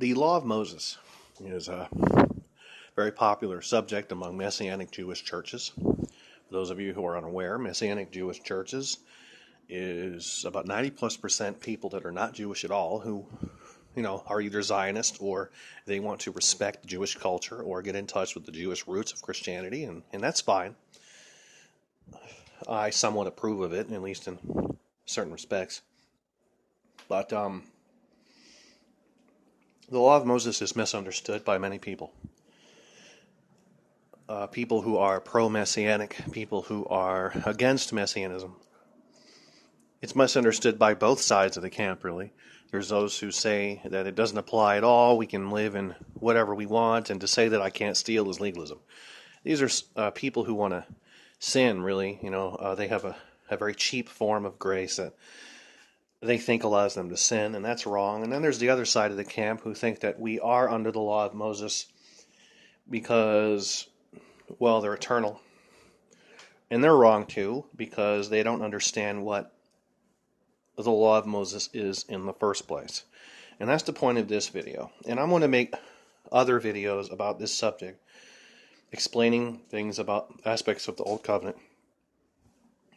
The Law of Moses is a very popular subject among Messianic Jewish churches. For those of you who are unaware, Messianic Jewish churches is about 90+% people that are not Jewish at all who, are either Zionist or they want to respect Jewish culture or get in touch with the Jewish roots of Christianity, and that's fine. I somewhat approve of it, at least in certain respects. But the Law of Moses is misunderstood by many people. People who are pro-Messianic, people who are against Messianism. It's misunderstood by both sides of the camp, really. There's those who say that it doesn't apply at all, we can live in whatever we want, and to say that I can't steal is legalism. These are people who want to sin, really. They have a very cheap form of grace that they think allows them to sin, and that's wrong. And then there's the other side of the camp who think that we are under the law of Moses because, well, they're eternal. And they're wrong too, because they don't understand what the law of Moses is in the first place. And that's the point of this video. And I'm going to make other videos about this subject, explaining things about aspects of the Old Covenant,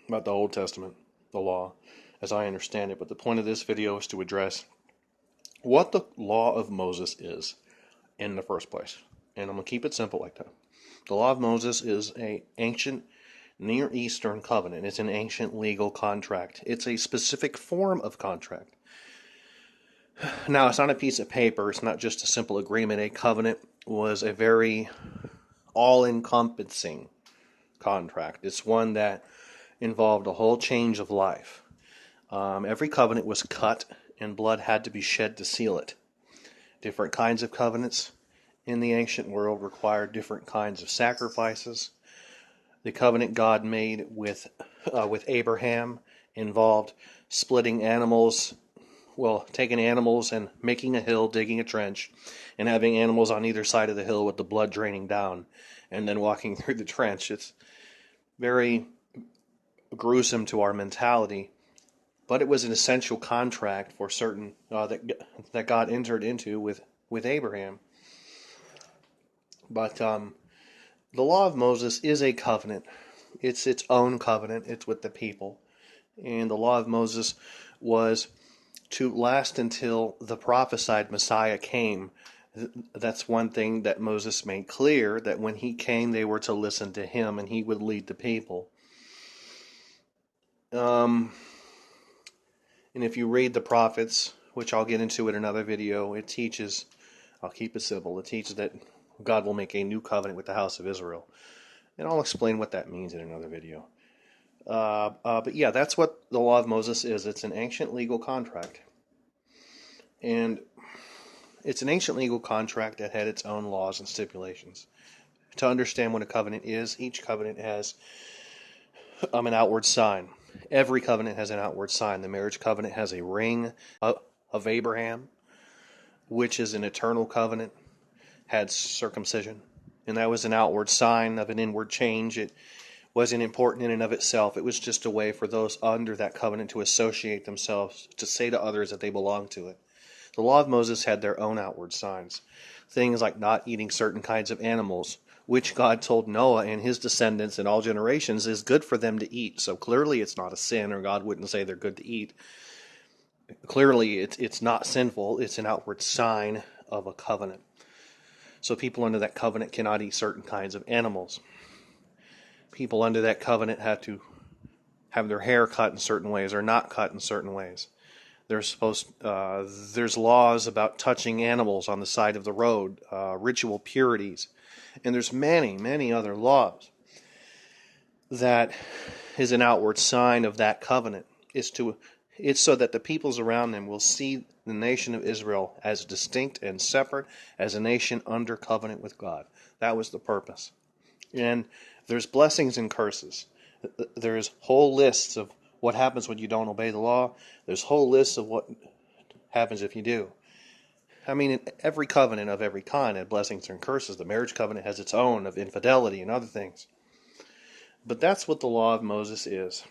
about the Old Testament, the law, as I understand it. But the point of this video is to address what the law of Moses is in the first place. And I'm going to keep it simple like that. The law of Moses is an ancient Near Eastern covenant. It's an ancient legal contract. It's a specific form of contract. Now, it's not a piece of paper. It's not just a simple agreement. A covenant was a very all-encompassing contract. It's one that involved a whole change of life. Every covenant was cut, and blood had to be shed to seal it. Different kinds of covenants in the ancient world required different kinds of sacrifices. The covenant God made with Abraham involved splitting animals, taking animals and making a hill, digging a trench, and having animals on either side of the hill with the blood draining down, and then walking through the trench. It's very gruesome to our mentality, but it was an essential contract for certain that God entered into with Abraham. But the law of Moses is a covenant. It's its own covenant. It's with the people. And the law of Moses was to last until the prophesied Messiah came. That's one thing that Moses made clear, that when he came, they were to listen to him and he would lead the people. And if you read the prophets, which I'll get into in another video, it teaches, I'll keep it simple, it teaches that God will make a new covenant with the house of Israel. And I'll explain what that means in another video. But yeah, that's what the law of Moses is. It's an ancient legal contract. And it's an ancient legal contract that had its own laws and stipulations. To understand what a covenant is, each covenant has an outward sign. Every covenant has an outward sign. The marriage covenant has a ring of Abraham, which is an eternal covenant, had circumcision. And that was an outward sign of an inward change. It wasn't important in and of itself. It was just a way for those under that covenant to associate themselves, to say to others that they belong to it. The law of Moses had their own outward signs. Things like not eating certain kinds of animals, which God told Noah and his descendants in all generations is good for them to eat. So clearly it's not a sin, or God wouldn't say they're good to eat. Clearly it's not sinful. It's an outward sign of a covenant. So people under that covenant cannot eat certain kinds of animals. People under that covenant had to have their hair cut in certain ways or not cut in certain ways. There's laws about touching animals on the side of the road, ritual purities, and there's many, many other laws. That is an outward sign of that covenant. It's so that the peoples around them will see the nation of Israel as distinct and separate, as a nation under covenant with God. That was the purpose. And there's blessings and curses. There's whole lists of what happens when you don't obey the law. There's whole lists of what happens if you do. I mean, every covenant of every kind had blessings and curses. The marriage covenant has its own of infidelity and other things. But that's what the law of Moses is.